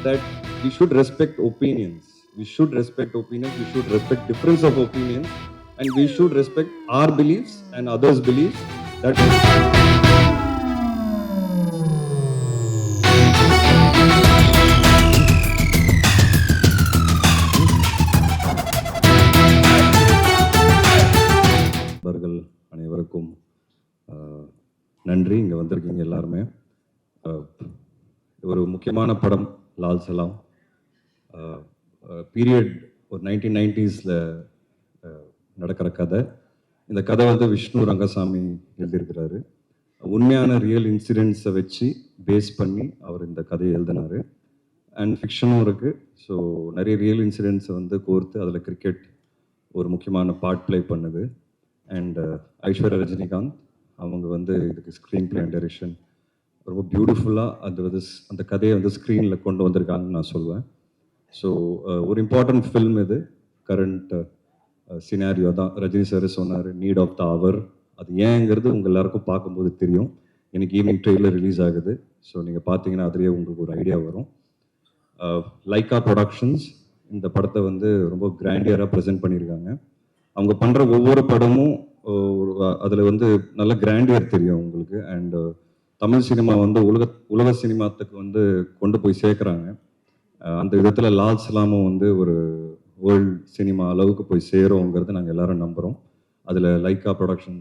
that we should respect opinions. We should respect opinions. We should respect difference of opinions, and we should respect our beliefs and others' beliefs. That நண்பர்கள் அனைவருக்கும் நன்றி. இங்கே வந்திருக்கீங்க எல்லாருமே. ஒரு முக்கியமான படம் லால் சலாம். பீரியட் ஒரு 1990s நடக்கிற கதை. இந்த கதை வந்து விஷ்ணு ரங்கசாமி எழுதியிருக்கிறாரு. உண்மையான ரியல் இன்சிடென்ட்ஸை வச்சு பேஸ் பண்ணி அவர் இந்த கதையை எழுதினார். அண்ட் ஃபிக்ஷனும் இருக்குது. ஸோ நிறைய ரியல் இன்சிடென்ட்ஸை வந்து கோர்த்து அதில் கிரிக்கெட் ஒரு முக்கியமான பார்ட் ப்ளே பண்ணுது. அண்ட் ஐஸ்வர்யா ரஜினிகாந்த் அவங்க வந்து இதுக்கு ஸ்க்ரீன் ப்ளே அண்ட் டைரக்ஷன் ரொம்ப பியூட்டிஃபுல்லாக அந்த கதையை வந்து ஸ்க்ரீனில் கொண்டு வந்திருக்காங்கன்னு நான் சொல்லுவேன். ஸோ ஒரு இம்பார்ட்டண்ட் ஃபில்ம் இது. கரண்ட் சினாரியோ தான். ரஜினி சார் சொன்னார் நீட் ஆஃப் த அவர். அது ஏங்கிறது உங்கள் எல்லாருக்கும் பார்க்கும்போது தெரியும். எனக்கு ஈவினிங் ட்ரெயிலர் ரிலீஸ் ஆகுது. ஸோ நீங்கள் பார்த்தீங்கன்னா அதுலேயே உங்களுக்கு ஒரு ஐடியா வரும். லைக்கா ப்ரொடக்ஷன்ஸ் இந்த படத்தை வந்து ரொம்ப கிராண்டியராக ப்ரெசென்ட் பண்ணியிருக்காங்க. அவங்க பண்ணுற ஒவ்வொரு படமும் அதில் வந்து நல்ல கிராண்டியர் தெரியும் உங்களுக்கு. அண்ட் தமிழ் சினிமா வந்து உலக சினிமாத்துக்கு வந்து கொண்டு போய் சேர்க்குறாங்க. அந்த விதத்தில் லால் சலாமும் வந்து ஒரு வேர்ல்டு சினிமா அளவுக்கு போய் சேருங்கிறது நாங்கள் எல்லாரும் நம்புகிறோம். அதில் Lyca production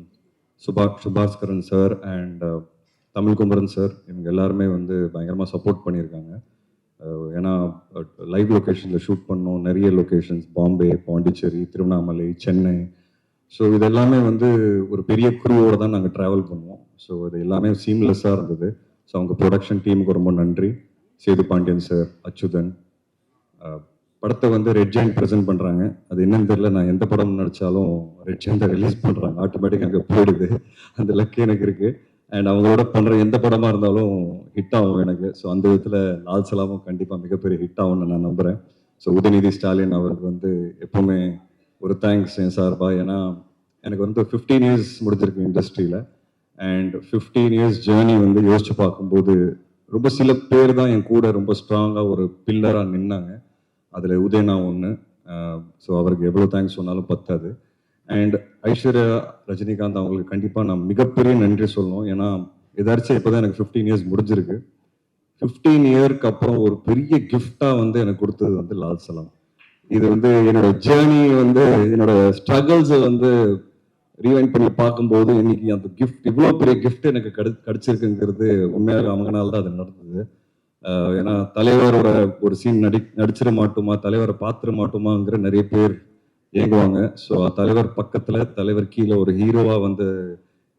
Subaskaran sir and Tamil Kumaran sir இவங்க எல்லாருமே வந்து பயங்கரமாக சப்போர்ட் பண்ணியிருக்காங்க. ஏன்னா லைவ் லொக்கேஷனில் ஷூட் பண்ணோம். நிறைய லொக்கேஷன்ஸ் பாம்பே, பாண்டிச்சேரி, திருவண்ணாமலை, சென்னை. ஸோ இது எல்லாமே வந்து ஒரு பெரிய குரூவோடு தான் நாங்கள் ட்ராவல் பண்ணுவோம். ஸோ இது எல்லாமே சீம்லெஸ்ஸாக இருந்தது. ஸோ அவங்க ப்ரொடக்ஷன் டீமுக்கு ரொம்ப நன்றி. சேது பாண்டியன் சார், அச்சுதன். படத்தை வந்து ரெட் ஜெயின் ப்ரெசென்ட் பண்ணுறாங்க. அது என்னன்னு தெரியல. நான் எந்த படம் நடித்தாலும் ரெட் ஜெயின் தான் ரிலீஸ் பண்ணுறாங்க. ஆட்டோமேட்டிக் அங்கே போயிடுது. அந்த லக்கு எனக்கு இருக்குது. அண்ட் அவங்களோட பண்ணுற எந்த படமாக இருந்தாலும் ஹிட் ஆகும் எனக்கு. ஸோ அந்த விதத்தில் லால் சலாமும் கண்டிப்பாக மிகப்பெரிய ஹிட் ஆகும்னு நான் நம்புகிறேன். ஸோ உதயநிதி ஸ்டாலின் அவருக்கு வந்து எப்போவுமே ஒரு தேங்க்ஸ் என் சார்பாக. ஏன்னா எனக்கு வந்து 15 years முடிஞ்சிருக்கு இண்டஸ்ட்ரியில். அண்ட் 15 years ஜேர்னி வந்து யோசிச்சு பார்க்கும்போது ரொம்ப சில பேர் தான் என் கூட ரொம்ப ஸ்ட்ராங்காக ஒரு பில்லராக நின்னாங்க. அதில் உதயனா ஒன்று. ஸோ அவருக்கு எவ்வளோ தேங்க்ஸ் சொன்னாலும் பத்தாது. அண்ட் ஐஸ்வர்யா ரஜினிகாந்த் அவங்களுக்கு கண்டிப்பாக நான் மிகப்பெரிய நன்றி சொல்லணும். ஏன்னா எதாச்சும் இப்போ தான் எனக்கு 15 years முடிஞ்சிருக்கு. 15 years அப்புறம் ஒரு பெரிய கிஃப்டாக வந்து எனக்கு கொடுத்தது வந்து லால் சலாம். இது வந்து என்னோட ஜேர்னி வந்து என்னோட ஸ்ட்ரகிள்ஸை வந்து ரீவைண்ட் பண்ணி பார்க்கும்போது இன்னைக்கு அந்த கிஃப்ட் இவ்வளோ பெரிய கிஃப்ட் எனக்கு கிடைச்சிருக்குங்கிறது உண்மையாக அவங்கனால தான் அது நடந்தது. ஏன்னா தலைவரோட ஒரு சீன் நடிச்சிட மாட்டோமா, தலைவரை பார்த்துட மாட்டோமாங்கிற நிறைய பேர் ஏங்குவாங்க. ஸோ தலைவர் பக்கத்தில் தலைவர் கீழே ஒரு ஹீரோவாக வந்து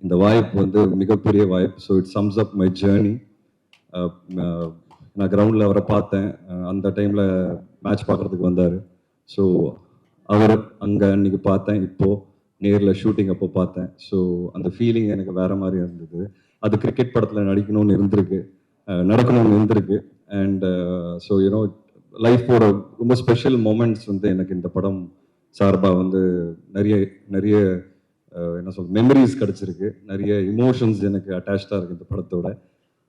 இந்த வாய்ப்பு வந்து மிகப்பெரிய வாய்ப்பு. So it sums up my journey. நான் கிரவுண்டில் அவரை பார்த்தேன். அந்த டைமில் மேட்ச் பார்க்குறதுக்கு வந்தார். ஸோ அவர் அங்கே அன்னைக்கு பார்த்தேன். இப்போது நேரில் ஷூட்டிங் அப்போ பார்த்தேன். ஸோ அந்த ஃபீலிங் எனக்கு வேறு மாதிரி இருந்தது. அது கிரிக்கெட் படத்தில் நடிக்கணும்னு இருந்திருக்கு, நடக்கணும்னு இருந்திருக்கு. அண்ட் ஸோ யூனோ லைஃபோட ரொம்ப ஸ்பெஷல் மூமெண்ட்ஸ் வந்து எனக்கு இந்த படம் சார்பாக வந்து நிறைய நிறைய என்ன சொல் மெமரிஸ் கிடச்சிருக்கு. நிறைய இமோஷன்ஸ் எனக்கு அட்டாச்சாக இருக்குது இந்த படத்தோட.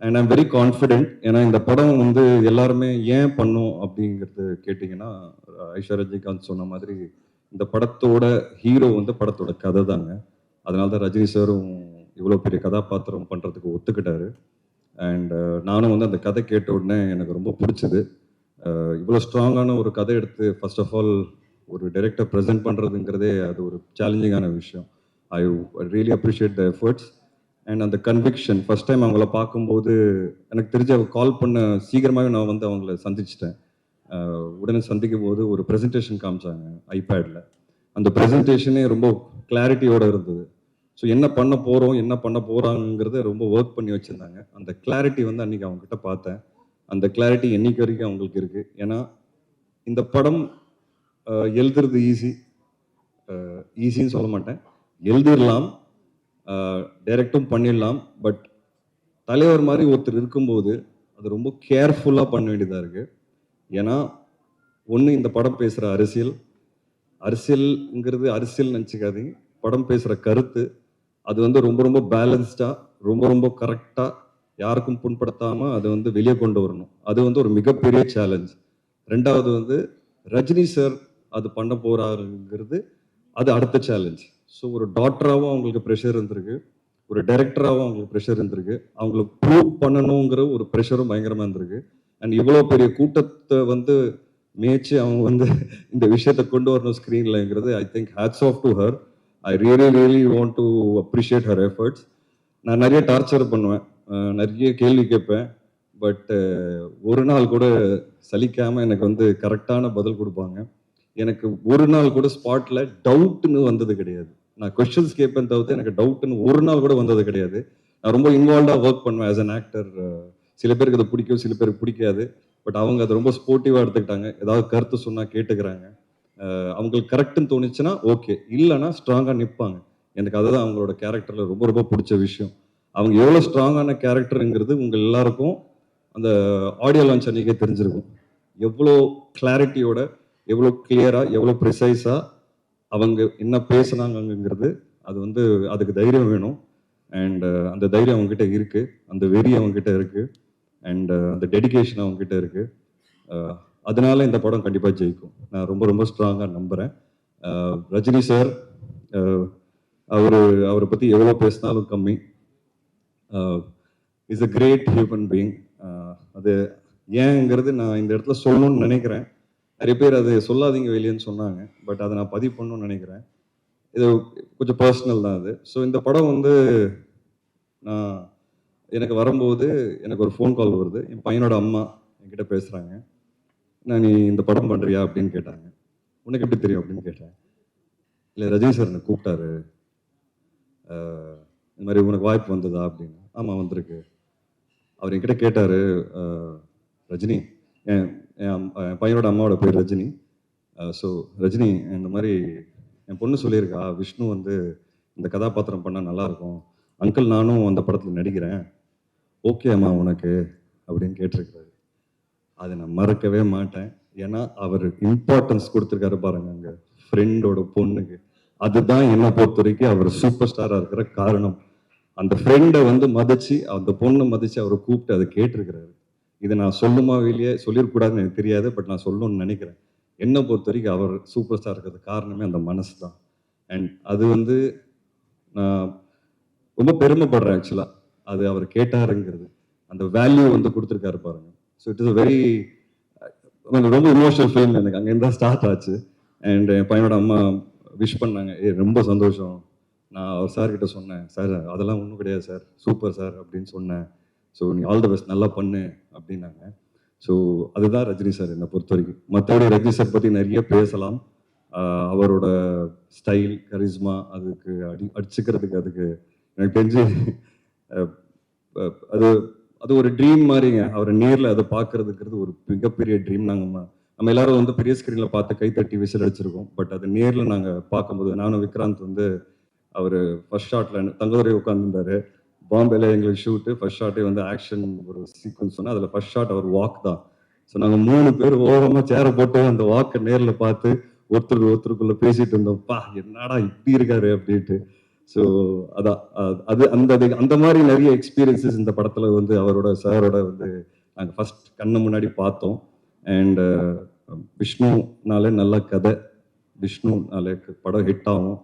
And I'm very confident. ஏன்னா இந்த படம் வந்து எல்லாருமே ஏன் பண்ணோம் அப்படிங்கிறது கேட்டிங்கன்னா, ஐஸ்வர்யா ரஜினிகாந்த் சொன்ன மாதிரி இந்த படத்தோட ஹீரோ வந்து படத்தோட கதை தாங்க. அதனால தான் ரஜினி சாரும் இவ்வளோ பெரிய கதாபாத்திரம் பண்ணுறதுக்கு ஒத்துக்கிட்டாரு. அண்ட் நானும் வந்து அந்த கதை கேட்ட உடனே எனக்கு ரொம்ப பிடிச்சது. இவ்வளோ ஸ்ட்ராங்கான ஒரு கதை எடுத்து ஃபர்ஸ்ட் ஆஃப் ஆல் ஒரு டைரக்டர் ப்ரெசென்ட் பண்ணுறதுங்கிறதே அது ஒரு சேலஞ்சிங்கான விஷயம். I really appreciate the efforts and அந்த கன்விக்ஷன். ஃபர்ஸ்ட் டைம் அவங்கள பார்க்கும்போது எனக்கு தெரிஞ்சு அவங்க கால் பண்ண சீக்கிரமாகவே நான் வந்து அவங்கள சந்திச்சிட்டேன். உடனே சந்திக்கும் போது ஒரு ப்ரெசன்டேஷன் காமிச்சாங்க ஐபேடில். அந்த ப்ரெசன்டேஷனே ரொம்ப கிளாரிட்டியோடு இருந்தது. ஸோ என்ன பண்ண போகிறோம், என்ன பண்ண போகிறாங்கிறத ரொம்ப ஒர்க் பண்ணி வச்சுருந்தாங்க. அந்த கிளாரிட்டி வந்து அன்றைக்கி அவங்ககிட்ட பார்த்தேன். அந்த கிளாரிட்டி என்னைக்கு வரைக்கும் அவங்களுக்கு இருக்குது. ஏன்னா இந்த படம் எழுதுறது ஈஸின்னு சொல்ல மாட்டேன், எழுதிடலாம், டைரக்டும் பண்ணிடலாம். பட் தலைவர் மாதிரி ஒருத்தர் இருக்கும்போது அது ரொம்ப கேர்ஃபுல்லாக பண்ண வேண்டியதாக இருக்குது. ஏன்னா ஒன்று இந்த படம் பேசுகிற அரசியல்ங்கிறது அரசியல் நினச்சிக்காதீங்க. படம் பேசுகிற கருத்து அது வந்து ரொம்ப ரொம்ப பேலன்ஸ்டாக ரொம்ப ரொம்ப கரெக்டாக யாருக்கும் புண்படுத்தாமல் அதை வந்து வெளியே கொண்டு வரணும். அது வந்து ஒரு மிகப்பெரிய சேலஞ்ச். ரெண்டாவது வந்து ரஜினி சார் அது பண்ண போறாருங்கிறது அது அடுத்த சேலஞ்ச். ஸோ ஒரு டாக்டராகவும் அவங்களுக்கு ப்ரெஷர் இருந்திருக்கு, ஒரு டைரக்டராகவும் அவங்களுக்கு ப்ரெஷர் இருந்திருக்கு, அவங்களை ப்ரூவ் பண்ணணுங்கிற ஒரு ப்ரெஷரும் பயங்கரமாக இருந்திருக்கு. அண்ட் இவ்வளோ பெரிய கூட்டத்தை வந்து மேய்ச்சி அவங்க வந்து இந்த விஷயத்தை கொண்டு வரணும் ஸ்க்ரீன்லங்கிறது I think hats off to her. I really want to appreciate her efforts. நான் நிறைய டார்ச்சர் பண்ணுவேன், நிறைய கேள்வி கேட்பேன். பட் ஒரு நாள் கூட சலிக்காமல் எனக்கு வந்து கரெக்டான பதில் கொடுப்பாங்க. எனக்கு ஒரு நாள் கூட ஸ்பாட்டில் டவுட்னு வந்தது கிடையாது. நான் கொஸ்டின்ஸ் கேட்பேன் தவிர்த்து எனக்கு டவுட்னு ஒரு நாள் கூட வந்தது கிடையாது. நான் ரொம்ப இன்வால்வ்டாக ஒர்க் பண்ணுவேன் ஆஸ் அன் ஆக்டர். சில பேருக்கு அது பிடிக்கும், சில பேருக்கு பிடிக்காது. பட் அவங்க அதை ரொம்ப ஸ்போர்ட்டிவாக எடுத்துக்கிட்டாங்க. ஏதாவது கருத்து சொன்னால் கேட்டுக்கிறாங்க. அவங்களுக்கு கரெக்டுன்னு தோணுச்சுன்னா ஓகே, இல்லைன்னா ஸ்ட்ராங்காக நிற்பாங்க. எனக்கு அதுதான் அவங்களோட கேரக்டரில் ரொம்ப ரொம்ப பிடிச்ச விஷயம். அவங்க எவ்வளோ ஸ்ட்ராங்கான கேரக்டருங்கிறது உங்கள் எல்லாருக்கும் அந்த ஆடியோ லான்ச் அன்றைக்கே தெரிஞ்சிருக்கும். எவ்வளோ கிளாரிட்டியோட, எவ்வளோ கிளியராக, எவ்வளோ ப்ரிசைஸாக அவங்க என்ன பேசுனாங்கங்கிறது. அது வந்து அதுக்கு தைரியம் வேணும். அண்ட் அந்த தைரியம் அவங்ககிட்ட இருக்குது, அந்த வெறி அவங்ககிட்ட இருக்குது, அண்ட் அந்த டெடிகேஷன் அவங்ககிட்ட இருக்குது. அதனால இந்த படம் கண்டிப்பாக ஜெயிக்கும் நான் ரொம்ப ரொம்ப ஸ்ட்ராங்காக நம்புகிறேன். ரஜினி சார் அவரை பற்றி எவ்வளோ பேசினாலும் கம்மி. Is a great human being. அது ஏங்கிறது நான் இந்த இடத்துல சொல்லணும்னு நினைக்கிறேன். நிறைய பேர் அது சொல்லாதீங்க வெளியேன்னு சொன்னாங்க, பட் அதை நான் பதிவு பண்ணணும்னு நினைக்கிறேன். இது கொஞ்சம் பர்சனல் தான் அது. ஸோ இந்த படம் வந்து நான் எனக்கு வரும்போது எனக்கு ஒரு ஃபோன் கால் வருது. என் பையனோட அம்மா என்கிட்ட பேசுகிறாங்க. நான் நீ இந்த படம் பண்ணுறியா அப்படின்னு கேட்டாங்க. உனக்கு எப்படி தெரியும் அப்படின்னு கேட்டேன். இல்லை ரஜினி சார் என்னை கூப்பிட்டாரு, இந்த மாதிரி உனக்கு வாய்ப்பு வந்ததா அப்படின்னு. ஆமாம் வந்திருக்கு. அவர் என்கிட்ட கேட்டார், ரஜினி, என் என் பையனோட அம்மாவோட பேர் ரஜினி. ஸோ ரஜினி, இந்த மாதிரி என் பொண்ணு சொல்லியிருக்கா விஷ்ணு வந்து இந்த கதாபாத்திரம் பண்ணால் நல்லாயிருக்கும், அங்கிள் நானும் அந்த படத்தில் நடிக்கிறேன், ஓகே அம்மா உனக்கு அப்படின்னு கேட்டிருக்கிறாரு. அதை நான் மறக்கவே மாட்டேன். ஏன்னா அவர் இம்பார்ட்டன்ஸ் கொடுத்துருக்காரு பாருங்க அங்கே ஃப்ரெண்டோட பொண்ணுக்கு. அதுதான் என்னை பொறுத்த வரைக்கும் அவர் சூப்பர் ஸ்டாராக இருக்கிற காரணம். அந்த ஃப்ரெண்டை வந்து மதிச்சு, அந்த பொண்ணை மதிச்சு அவரை கூப்பிட்டு அதை கேட்டிருக்கிறாரு. இதை நான் சொல்லுமா வெளியே சொல்லிடக்கூடாதுன்னு எனக்கு தெரியாது, பட் நான் சொல்லணும்னு நினைக்கிறேன். என்னை பொறுத்த வரைக்கும் அவர் சூப்பர் ஸ்டார் இருக்கிறது காரணமே அந்த மனசு தான். அண்ட் அது வந்து நான் ரொம்ப பெருமைப்படுறேன் ஆக்சுவலாக. அது அவர் கேட்டாருங்கிறது, அந்த வேல்யூ வந்து கொடுத்துருக்காரு பாருங்க. So it is a very ரொம்ப இமோஷனல் ஃபிலிம். எனக்கு அங்கேருந்து தான் ஸ்டார்ட் ஆச்சு. அண்ட் என் பையனோட அம்மா விஷ் பண்ணாங்க. ரொம்ப சந்தோஷம். நான் அவர் சார்கிட்ட சொன்னேன், சார் அதெல்லாம் ஒன்றும் கிடையாது சார், சூப்பர் சார் அப்படின்னு சொன்னேன். ஸோ நீ ஆல் த பெஸ்ட், நல்லா பண்ணு அப்படின்னாங்க. ஸோ அதுதான் ரஜினி சார் என்னை பொறுத்த வரைக்கும். மற்றபடி ரஜினி சார் பற்றி நிறைய பேசலாம். அவரோட ஸ்டைல், கரிஸ்மா, அதுக்கு அடிச்சுக்கிறதுக்கு அதுக்கு எனக்கு தெரிஞ்சு அது அது ஒரு ட்ரீம் மாதிரிங்க. அவரை நேரில் அதை பார்க்கறதுங்கிறது ஒரு மிகப்பெரிய ட்ரீம். நம்ம எல்லாரும் வந்து பெரிய ஸ்க்ரீனில் பார்த்து கைத்தட்டி விசில் அடிச்சிருக்கோம். பட் அது நேரில் நாங்கள் பார்க்கும்போது, நானும் விக்ராந்த் வந்து அவர் ஃபர்ஸ்ட் ஷாட்டில் தங்கதுரை உட்காந்துருந்தாரு. பாம்பேல எங்களுக்கு ஷூட்டு, ஃபர்ஸ்ட் ஷாட்டே வந்து ஆக்ஷன் ஒரு சீக்வன்ஸ் சொன்னால் அதில் ஃபர்ஸ்ட் ஷாட் அவர் வாக் தான். ஸோ நாங்கள் 3 பேர் ஓரமாக சேரை போட்டு அந்த வாக்கை நேரில் பார்த்து ஒருத்தருக்குள்ளே பேசிட்டு இருந்தோம். பா என்னடா இப்படி இருக்காரு அப்படின்ட்டு. ஸோ அதான் அது அந்த மாதிரி நிறைய எக்ஸ்பீரியன்சஸ் இந்த படத்தில் வந்து அவரோட சாரோட வந்து நாங்கள் ஃபர்ஸ்ட் கண்ணு முன்னாடி பார்த்தோம். அண்ட் விஷ்ணுனாலே நல்ல கதை, விஷ்ணுனாலே படம் ஹிட் ஆகும்,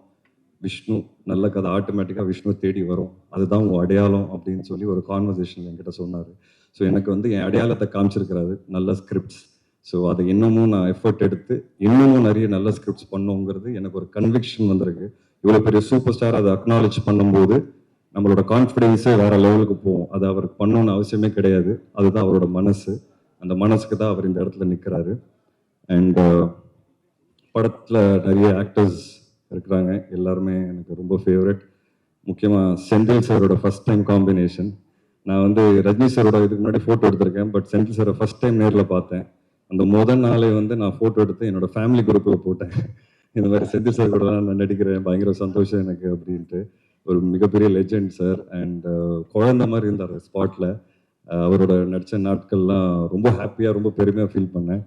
விஷ்ணு நல்ல கதை ஆட்டோமேட்டிக்காக விஷ்ணு தேடி வரும், அதுதான் உங்கள் அடையாளம் அப்படின்னு சொல்லி ஒரு கான்வர்சேஷன் என்கிட்ட சொன்னார். ஸோ எனக்கு வந்து என் அடையாளத்தை காமிச்சிருக்கிறாரு, நல்ல ஸ்கிரிப்ட்ஸ். ஸோ அதை இன்னமும் நான் எஃபர்ட் எடுத்து இன்னமும் நிறைய நல்ல ஸ்கிரிப்ட்ஸ் பண்ணுங்கிறது எனக்கு ஒரு கன்விக்ஷன் வந்திருக்கு. இவ்வளோ பெரிய சூப்பர் ஸ்டார் அதை அக்னாலேஜ் பண்ணும்போது நம்மளோட கான்ஃபிடென்ஸே வேற லெவலுக்கு போகும். அது அவருக்கு பண்ணணும்னு அவசியமே கிடையாது, அதுதான் அவரோட மனசு. அந்த மனசுக்கு தான் அவர் இந்த இடத்துல நிற்கிறாரு. அண்ட் படத்தில் நிறைய ஆக்டர்ஸ் இருக்கிறாங்க, எல்லாருமே எனக்கு ரொம்ப ஃபேவரட். முக்கியமாக செந்தில் சாரோட ஃபர்ஸ்ட் டைம் காம்பினேஷன். நான் வந்து ரஜினி சாரோட இதுக்கு முன்னாடி ஃபோட்டோ எடுத்திருக்கேன், பட் செந்தில் சாரை ஃபர்ஸ்ட் டைம் நேரில் பார்த்தேன். அந்த முதல் நாளே வந்து நான் ஃபோட்டோ எடுத்து என்னோட ஃபேமிலி குரூப்பில் போட்டேன். இந்த மாதிரி செந்தில் சார் கூட நான் நடிக்கிறேன், பயங்கர சந்தோஷம் எனக்கு அப்படின்ட்டு. ஒரு மிகப்பெரிய லெஜெண்ட் சார். அண்ட் குழந்த மாதிரி இருந்தார் ஸ்பாட்டில். அவரோட நடித்த நாட்கள்லாம் ரொம்ப ஹாப்பியாக, ரொம்ப பெருமையாக ஃபீல் பண்ணேன்.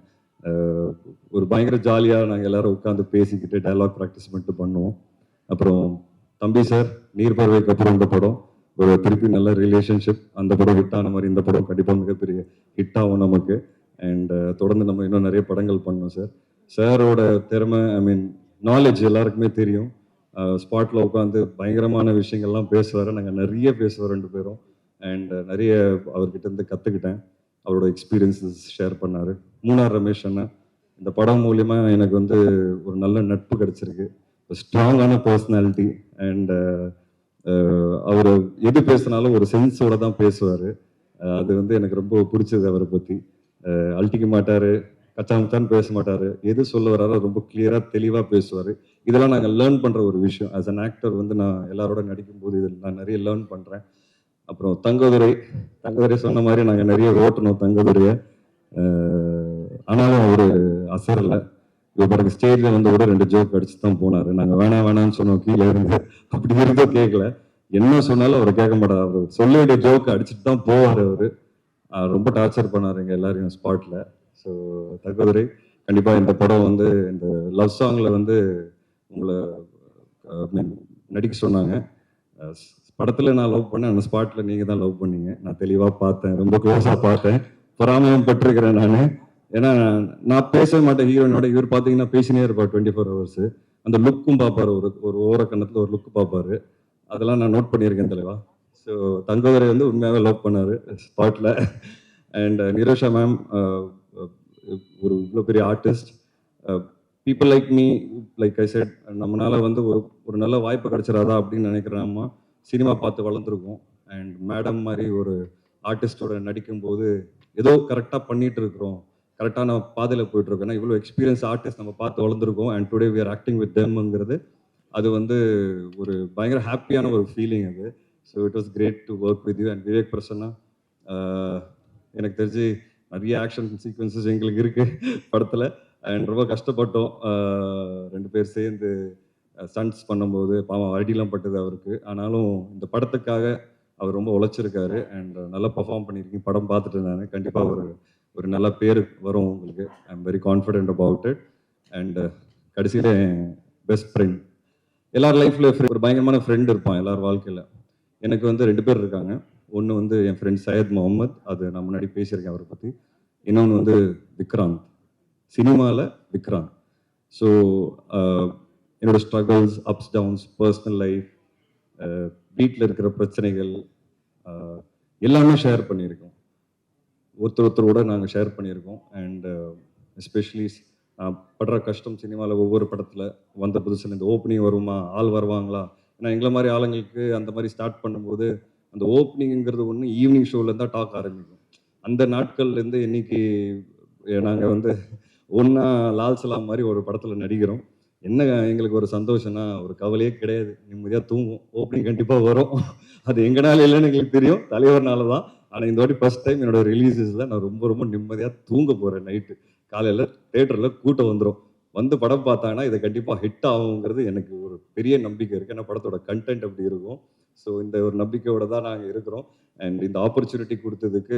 ஒரு பயங்கர ஜாலியாக நாங்கள் எல்லாரும் உட்காந்து பேசிக்கிட்டு டைலாக் ப்ராக்டிஸ் பண்ணிட்டு பண்ணுவோம். அப்புறம் தம்பி சார், நீர் பார்வைக்கு அப்புறம் இந்த படம் ஒரு திருப்பி நல்ல ரிலேஷன்ஷிப். அந்த படம் ஹிட் ஆன மாதிரி இந்த படம் கண்டிப்பாக மிகப்பெரிய ஹிட் ஆகும் நமக்கு. அண்ட் தொடர்ந்து நம்ம இன்னும் நிறைய படங்கள் பண்ணோம் சார். சாரோட திறமை, ஐ மீன் நாலேஜ் எல்லாருக்குமே தெரியும். ஸ்பாட்டில் உட்காந்து பயங்கரமான விஷயங்கள்லாம் பேசுவார். நாங்கள் நிறைய பேசுவோம் ரெண்டு பேரும். அண்ட் நிறைய அவர்கிட்ட இருந்து கற்றுக்கிட்டேன். அவரோட எக்ஸ்பீரியன்ஸஸ் ஷேர் பண்ணார். மூணார் ரமேஷ் அண்ணா, இந்த படம் மூலிமா எனக்கு வந்து ஒரு நல்ல நட்பு கிடச்சிருக்கு. ஸ்ட்ராங்கான பர்சனாலிட்டி. அண்ட் அவர் எது பேசினாலும் ஒரு சென்ஸோட தான் பேசுவார். அது வந்து எனக்கு ரொம்ப பிடிச்சது அவரை பற்றி. அழட்டிக்க மாட்டார், கச்சாமச்சான்னு பேச மாட்டார். எது சொல்ல வராரோ ரொம்ப கிளியராக தெளிவாக பேசுவார். இதெல்லாம் நாங்கள் லேர்ன் பண்ணுற ஒரு விஷயம். ஆஸ் அன் ஆக்டர் வந்து நான் எல்லாரோட நடிக்கும்போது இதில் நான் நிறைய லேர்ன் பண்ணுறேன். அப்புறம் தங்கதுரை சொன்ன மாதிரி நாங்கள் நிறைய ஓட்டணும் தங்கதுரையை. ஆனாலும் அவர் அசரலை. இப்போ ஸ்டேஜில் வந்து கூட 2 ஜோக் அடிச்சு தான் போனார். நாங்கள் வேணாம்னு சொன்னோம் கீழே இருந்து. அப்படி இருந்தோ கேட்கல. என்ன சொன்னாலும் அவர் கேட்க மாட்டார். அவர் சொல்ல வேண்டிய ஜோக் அடிச்சுட்டு தான் போவார். அவர் ரொம்ப டார்ச்சர் பண்ணார் எங்கள் எல்லாரையும் ஸ்பாட்டில். ஸோ தங்கதுரை கண்டிப்பாக இந்த படம் வந்து இந்த லவ் சாங்கில் வந்து உங்களை நடிக்க சொன்னாங்க. படத்தில் நான் லவ் பண்ணேன், அந்த ஸ்பாட்டில் நீங்கள் தான் லவ் பண்ணீங்க. நான் தெளிவாக பார்த்தேன், ரொம்ப க்ளோஸாக பார்த்தேன். பொறாமையும் பட்டிருக்கிறேன் நான். ஏன்னா நான் பேசவே மாட்டேன் ஹீரோயினோட. இவர் பார்த்தீங்கன்னா பேசினே இருப்பார் 24 ஹவர்ஸ். அந்த லுக்கும் பார்ப்பார், ஒரு ஓர கண்ணத்தில் ஒரு லுக்கு பார்ப்பாரு. அதெல்லாம் நான் நோட் பண்ணியிருக்கேன் தலைவா. ஸோ தங்கதுரை வந்து உண்மையாகவே லவ் பண்ணார் ஸ்பாட்டில். அண்ட் நிரோஷா மேம் ஒரு இவ்வளோ பெரிய artist. People like me, like I set, நம்மளால வந்து ஒரு நல்ல வாய்ப்பு கிடைச்சிடாதா அப்படின்னு நினைக்கிறேன். அம்மா சினிமா பார்த்து வளர்ந்துருக்கோம். அண்ட் மேடம் மாதிரி ஒரு ஆர்டிஸ்டோட நடிக்கும்போது ஏதோ கரெக்டாக பண்ணிட்டு இருக்கிறோம், கரெக்டான பாதையில் போயிட்டு இருக்கோம். ஏன்னா இவ்வளோ எக்ஸ்பீரியன்ஸ் ஆர்டிஸ்ட் நம்ம பார்த்து வளர்ந்துருக்கோம். And today we are acting with தெம்ங்கிறது அது வந்து ஒரு பயங்கர ஹாப்பியான ஒரு ஃபீலிங் அது. So it was great to work with you. And Vivek Prasanna, எனக்கு தெரிஞ்சு நிறைய ஆக்ஷன் சீக்வன்சஸ் எங்களுக்கு இருக்குது படத்தில். அண்ட் ரொம்ப கஷ்டப்பட்டோம் 2 பேர் சேர்ந்து ஸ்டண்ட்ஸ் பண்ணும்போது. பாவம் அடிலாம் பட்டது அவருக்கு. ஆனாலும் இந்த படத்துக்காக அவர் ரொம்ப உழைச்சிருக்காரு. அண்ட் நல்லா பர்ஃபார்ம் பண்ணியிருக்கீங்க. படம் பார்த்துட்டு நான் கண்டிப்பாக ஒரு நல்ல பேர் வரும் உங்களுக்கு. I am very confident about it. And கடைசியில் பெஸ்ட் ஃப்ரெண்ட், எல்லார் லைஃப்ல ஒரு பயங்கரமான ஃப்ரெண்ட் இருப்பான் எல்லார் வாழ்க்கையில். எனக்கு வந்து 2 பேர் இருக்காங்க. ஒன்று வந்து என் ஃப்ரெண்ட் சையத் முகமது, அது நான் முன்னாடி பேசியிருக்கேன் அவரை பற்றி. இன்னொன்று வந்து விக்ராந்த், சினிமாவில் விக்ராந்த். ஸோ என்னோட struggles, ups downs, personal life, வீட்டில் இருக்கிற பிரச்சனைகள் எல்லாமே ஷேர் பண்ணியிருக்கோம். ஒருத்தரோட நாங்கள் ஷேர் பண்ணியிருக்கோம். அண்ட் எஸ்பெஷலி நான் படுற கஷ்டம் சினிமாவில் ஒவ்வொரு படத்தில் வந்த புதுசில் இந்த ஓப்பனிங் வருமா, ஆள் வருவாங்களா. ஏன்னா எங்களை மாதிரி ஆளுங்களுக்கு அந்த மாதிரி ஸ்டார்ட் பண்ணும்போது அந்த ஓப்பனிங்கிறது ஒன்று ஈவினிங் ஷோவில் தான் டாக் ஆரம்பிக்கும். அந்த நாட்கள்லேருந்து இன்னைக்கு நாங்கள் வந்து ஒன்றா லால் சலாம் மாதிரி ஒரு படத்தில் நடிக்கிறோம். என்ன எங்களுக்கு ஒரு சந்தோஷம்னா ஒரு கவலையே கிடையாது, நிம்மதியாக தூங்கும். ஓப்பனிங் கண்டிப்பாக வரும். அது எங்கனால இல்லைன்னு எங்களுக்கு தெரியும், தலைவர்னால தான். ஆனால் இந்த வாட்டி ஃபர்ஸ்ட் டைம் என்னோட ரிலீஸஸில் நான் ரொம்ப ரொம்ப நிம்மதியாக தூங்க போகிறேன். நைட்டு காலையில் தேட்டரில் கூட்டம் வந்துடும். வந்து படம் பார்த்தாங்கன்னா இதை கண்டிப்பாக ஹிட் ஆகுங்கிறது எனக்கு ஒரு பெரிய நம்பிக்கை இருக்குது. ஏன்னா படத்தோட கண்டென்ட் அப்படி இருக்கும். ஸோ இந்த ஒரு நம்பிக்கையோடு தான் நாங்கள் இருக்கிறோம். அண்ட் இந்த ஆப்பர்ச்சுனிட்டி கொடுத்ததுக்கு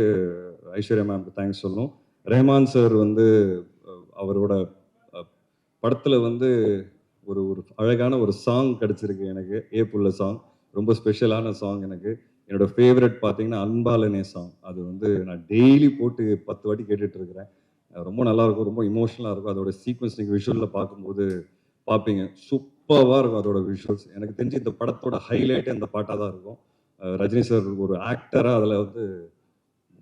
ஐஸ்வர்யா மேம்க்கு தேங்க்ஸ் சொல்லணும். ரஹ்மான் சார் வந்து அவரோட படத்தில் வந்து ஒரு அழகான ஒரு சாங் கிடச்சிருக்கு எனக்கு. ஏப்புள்ள சாங் ரொம்ப ஸ்பெஷலான சாங் எனக்கு. என்னோடய ஃபேவரட் பார்த்தீங்கன்னா அன்பாலனே சாங். அது வந்து நான் டெய்லி போட்டு 10 வாட்டி கேட்டுட்டு இருக்கிறேன். ரொம்ப நல்லாயிருக்கும், ரொம்ப இமோஷனலாக இருக்கும். அதோட சீக்வன்ஸ் நீங்கள் விஷுவலில் பார்க்கும்போது பார்ப்பீங்க, சூப்பராக இருக்கும் அதோட விஷுவல்ஸ். எனக்கு தெரிஞ்சு இந்த படத்தோட ஹைலைட்டே அந்த பாட்டாக தான் இருக்கும். ரஜினி சார் ஒரு ஆக்டராக அதில் வந்து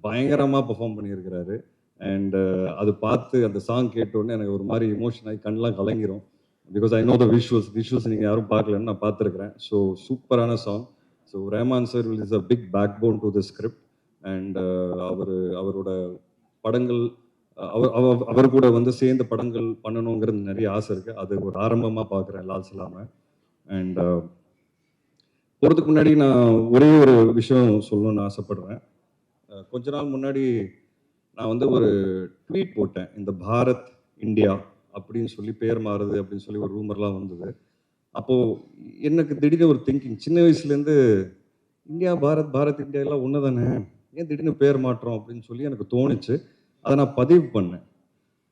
பயங்கரமாக பெர்ஃபார்ம் பண்ணியிருக்கிறாரு. அண்ட் அது பார்த்து அந்த சாங் கேட்டோடனே எனக்கு ஒரு மாதிரி இமோஷன் ஆகி கண்ணெலாம் கலங்கிரும். Because I know the visuals நீங்கள் யாரும் பார்க்கலன்னு நான் பார்த்துருக்குறேன். ஸோ சூப்பரான song. So Rahman sir is a big backbone to the script. And அவரோட படங்கள் அவர் கூட வந்து சேர்ந்த படங்கள் பண்ணணுங்கிறது நிறைய ஆசை இருக்குது. அது ஒரு ஆரம்பமாக பார்க்குறேன் லால் சலாமை. அண்ட் போகிறதுக்கு முன்னாடி நான் ஒரே ஒரு விஷயம் சொல்லணும்னு ஆசைப்படுறேன். கொஞ்ச நாள் முன்னாடி நான் வந்து ஒரு ட்வீட் போட்டேன். இந்த பாரத் இந்தியா அப்படின்னு சொல்லி பேர் மாறுது அப்படின்னு சொல்லி ஒரு ரூமர்லாம் வந்தது. அப்போது எனக்கு திடீர்னு ஒரு திங்கிங், சின்ன வயசுலேருந்து இந்தியா பாரத் இந்தியா எல்லாம் ஒன்று தானே, ஏன் திடீர்னு பேர் மாற்றோம் அப்படின்னு சொல்லி எனக்கு தோணுச்சு. அதை நான் பதிவு பண்ணேன்.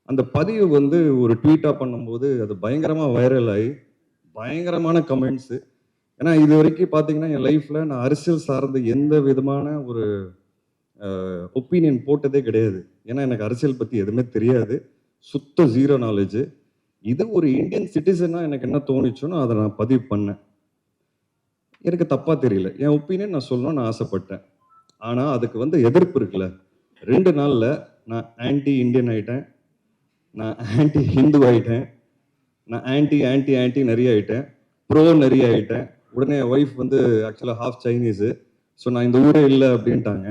அந்த பதிவு வந்து ஒரு ட்வீட்டாக பண்ணும்போது அது பயங்கரமாக வைரல் ஆகி பயங்கரமான கமெண்ட்ஸு. ஏன்னா இது வரைக்கும் பார்த்தீங்கன்னா என் லைஃப்பில் நான் அரசியல் சார்ந்த எந்த விதமான ஒரு ஒப்பீனியன் போட்டதே கிடையாது. ஏன்னா எனக்கு அரசியல் பற்றி எதுவுமே தெரியாது. சுத்த ஜீரோ நாலேஜ். இது ஒரு இந்தியன் சிட்டிசனாக எனக்கு என்ன தோணுச்சோனோ அதை நான் பதிவு பண்ணேன். எனக்கு தப்பாக தெரியல. என் ஒப்பீனியன் நான் சொல்லணும்னு நான் ஆசைப்பட்டேன். ஆனால் அதுக்கு வந்து எதிர்ப்பு இருக்குல்ல. 2 நாளில் நான் ஆன்டி இந்தியன் ஆகிட்டேன், நான் ஆன்டி ஹிந்து ஆகிட்டேன், நான் ஆன்டி ஆன்டி ஆன்டி நிறைய ஆகிட்டேன், ப்ரோ நிறைய ஆகிட்டேன். உடனே என் ஒய்ஃப் வந்து ஆக்சுவலாக ஹாஃப் சைனீஸு. ஸோ நான் இந்த ஊரே இல்லை அப்படின்ட்டாங்க.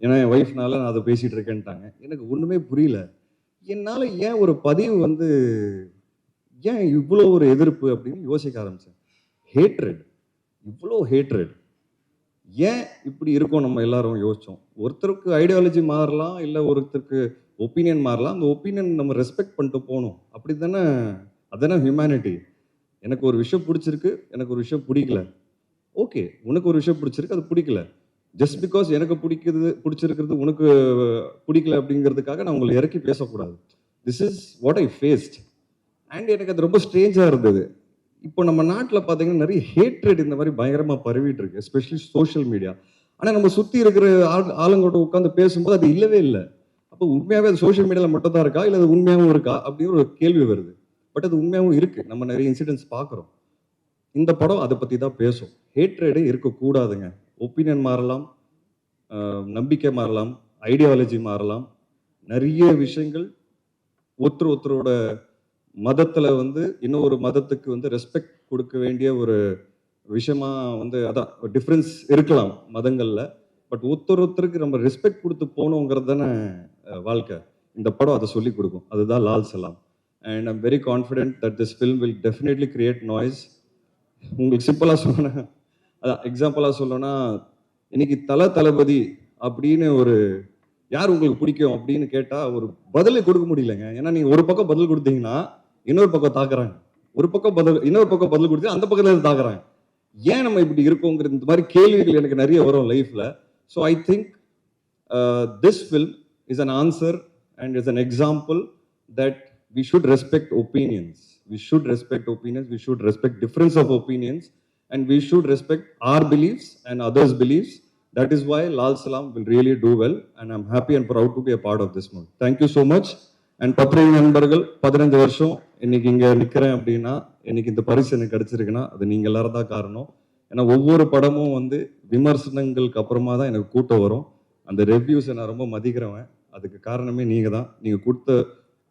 ஏன்னா என் ஒய்ஃப்னால நான் அதை பேசிகிட்டு இருக்கேன்ட்டாங்க. எனக்கு ஒன்றுமே புரியல. என்னால் ஏன் ஒரு பதிவு வந்து ஏன் இவ்வளோ ஒரு எதிர்ப்பு அப்படின்னு யோசிக்க ஆரம்பித்தேன். ஹேட்ரட், இவ்வளோ ஹேட்ரட். ஏன் இப்படி இருக்கோம் நம்ம எல்லாரும் யோசிச்சோம். ஒருத்தருக்கு ஐடியாலஜி மாறலாம், இல்லை ஒருத்தருக்கு ஒப்பீனியன் மாறலாம். அந்த ஒப்பீனியன் நம்ம ரெஸ்பெக்ட் பண்ணிட்டு போகணும். அப்படி தானே, அதுதானே ஹியூமனிட்டி. எனக்கு ஒரு விஷயம் பிடிச்சிருக்கு, எனக்கு ஒரு விஷயம் பிடிக்கல. ஓகே, உனக்கு ஒரு விஷயம் பிடிச்சிருக்கு, அது பிடிக்கல. ஜஸ்ட் பிகாஸ் எனக்கு பிடிச்சிருக்கிறது உனக்கு பிடிக்கல அப்படிங்கிறதுக்காக நான் உங்களை இறக்கி பேசக்கூடாது. This is what I faced. And எனக்கு அது ரொம்ப ஸ்ட்ரேஞ்சாக இருந்தது. இப்போ நம்ம நாட்டில் பார்த்தீங்கன்னா நிறைய ஹேட்ரட் இந்த மாதிரி பயங்கரமாக பரவிட்டு இருக்கு, எஸ்பெஷலி சோஷியல் மீடியா. ஆனால் நம்ம சுற்றி இருக்கிற ஆளுங்கள்ட்ட உட்காந்து பேசும்போது அது இல்லவே இல்லை. அப்போ உண்மையாகவே அது சோஷியல் மீடியாவில் மட்டும் தான் இருக்கா, இல்லை அது உண்மையாகவும் இருக்கா அப்படின்னு ஒரு கேள்வி வருது. பட் அது உண்மையாகவும் இருக்கு. நம்ம நிறைய இன்சிடென்ட்ஸ் பார்க்குறோம். இந்த படம் அதை பற்றி தான் பேசும். ஹேட்ரடே இருக்கக்கூடாதுங்க. ஒப்பீனியன் மாறலாம், நம்பிக்கை மாறலாம், ஐடியாலஜி மாறலாம். நிறைய விஷயங்கள் ஒருத்தரோட மதத்தில் வந்து இன்னொரு மதத்துக்கு வந்து ரெஸ்பெக்ட் கொடுக்க வேண்டிய ஒரு விஷயமா வந்து அதான் டிஃப்ரென்ஸ் இருக்கலாம் மதங்களில். பட் ஒருத்தருக்கு நம்ம ரெஸ்பெக்ட் கொடுத்து போகணுங்கிறது தானே வாழ்க்கை. இந்த படம் அதை சொல்லிக் கொடுக்கும். அதுதான் Lal Salaam. And I'm very confident that this film will definitely create noise. உங்களுக்கு சிம்பிளாக சொல்லணும், அதான் எக்ஸாம்பிளாக சொல்லணும்னா, இன்னைக்கு தளபதி அப்படின்னு ஒரு யார் உங்களுக்கு பிடிக்கும் அப்படின்னு கேட்டால் ஒரு பதிலை கொடுக்க முடியலங்க. ஏன்னா நீங்கள் ஒரு பக்கம் பதில் கொடுத்தீங்கன்னா இன்னொரு பக்கம் தாக்குறாங்க, ஒரு பக்கம் இன்னொரு பக்கம் பதில் கொடுத்து அந்த பக்கத்தில் தாக்குறாங்க. ஏன் நம்ம இப்படி இருக்கோங்கிற இந்த மாதிரி கேள்விகள் எனக்கு நிறைய வரும் லைஃப்ல. So I think this film is an answer and is an example that we should respect opinions. We should respect opinions. We should respect difference of opinions, and we should respect our beliefs and others' beliefs. That is why Lal Salam will really do well, and I'm happy and proud to be a part of this movie. Thank you so much. And பத்திரிகை நண்பர்கள், 15 வருஷம் இன்னைக்கு இங்கே நிற்கிறேன் அப்படின்னா, இன்னைக்கு இந்த பரிசு எனக்கு கிடைச்சிருக்குன்னா அது நீங்கள் எல்லாரும் தான் காரணம். ஏன்னா ஒவ்வொரு படமும் வந்து விமர்சனங்களுக்கு அப்புறமா தான் எனக்கு கூட்டம் வரும். அந்த ரிவ்யூஸை நான் ரொம்ப மதிக்கிறவன். அதுக்கு காரணமே நீங்கள் தான். நீங்கள் கொடுத்த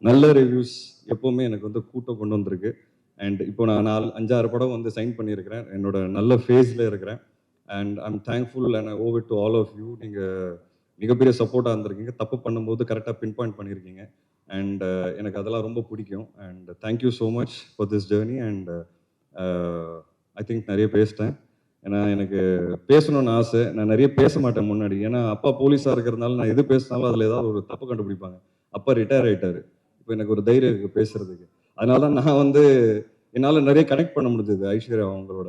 நல்ல ரிவ்யூஸ் எப்போவுமே எனக்கு வந்து கூட்டம் கொண்டு வந்திருக்கு. அண்ட் இப்போ நான் 5-6 படம் வந்து சைன் பண்ணியிருக்கிறேன். என்னோட நல்ல ஃபேஸில் இருக்கிறேன். And I'm thankful and owe to all of you. நீங்கள் மிகப்பெரிய சப்போர்ட்டாக இருந்திருக்கீங்க. தப்பு பண்ணும்போது கரெக்டாக பின் பாயிண்ட் பண்ணியிருக்கீங்க. அண்ட் எனக்கு அதெல்லாம் ரொம்ப பிடிக்கும். And thank you so much for this journey. And I think நிறைய பேசிட்டேன். ஏன்னா எனக்கு பேசணும்னு ஆசை. நான் நிறைய பேச மாட்டேன் முன்னாடி. ஏன்னா அப்பா போலீஸாக இருக்கிறதுனால நான் எது பேசினாலும் அதில் ஏதாவது ஒரு தப்பு கண்டுபிடிப்பாங்க. அப்பா ரிட்டையர் ஆகிட்டாரு. இப்போ எனக்கு ஒரு தைரியம் இருக்குது பேசுறதுக்கு. அதனால தான் நான் வந்து என்னால் நிறைய கனெக்ட் பண்ண முடிஞ்சது ஐஸ்வர்யா அவங்களோட.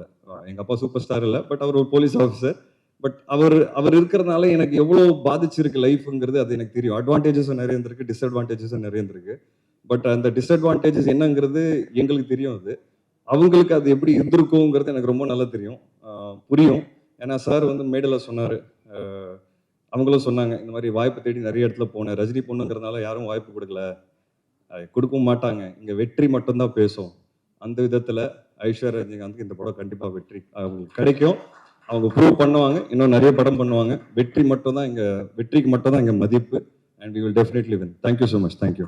எங்கள் அப்பா சூப்பர் ஸ்டார் இல்லை, பட் அவர் ஒரு போலீஸ் ஆஃபீஸர். பட் அவர் இருக்கிறதுனால எனக்கு எவ்வளோ பாதிச்சிருக்கு லைஃப்ங்கிறது அது எனக்கு தெரியும். அட்வான்டேஜஸும் நிறைய இருந்திருக்கு, டிஸ்அட்வான்டேஜஸும் நிறைய இருந்திருக்கு. பட் அந்த டிஸ்அட்வான்டேஜஸ் என்னங்கிறது எங்களுக்கு தெரியும். அது அவங்களுக்கு அது எப்படி இருந்திருக்குங்கிறது எனக்கு ரொம்ப நல்லா தெரியும், புரியும். ஏன்னா சார் வந்து மேடையில் சொன்னார், அவங்களும் சொன்னாங்க, இந்த மாதிரி வாய்ப்பு தேடி நிறைய இடத்துல போனேன். ரஜினி பொண்ணுங்கிறதுனால யாரும் வாய்ப்பு கொடுக்கல, கொடுக்கவும் மாட்டாங்க. இங்கே வெற்றி மட்டும்தான் பேசும். அந்த விதத்தில் ஐஸ்வர்யா ரஜினிகாந்த்க்கு இந்த படம் கண்டிப்பாக வெற்றி அவங்களுக்கு கிடைக்கும். அவங்க ப்ரூவ் பண்ணுவாங்க, இன்னும் நிறைய படம் பண்ணுவாங்க. வெற்றிக்கு மட்டும்தான் இங்கே மதிப்பு. And we will definitely win. Thank you so much. Thank you.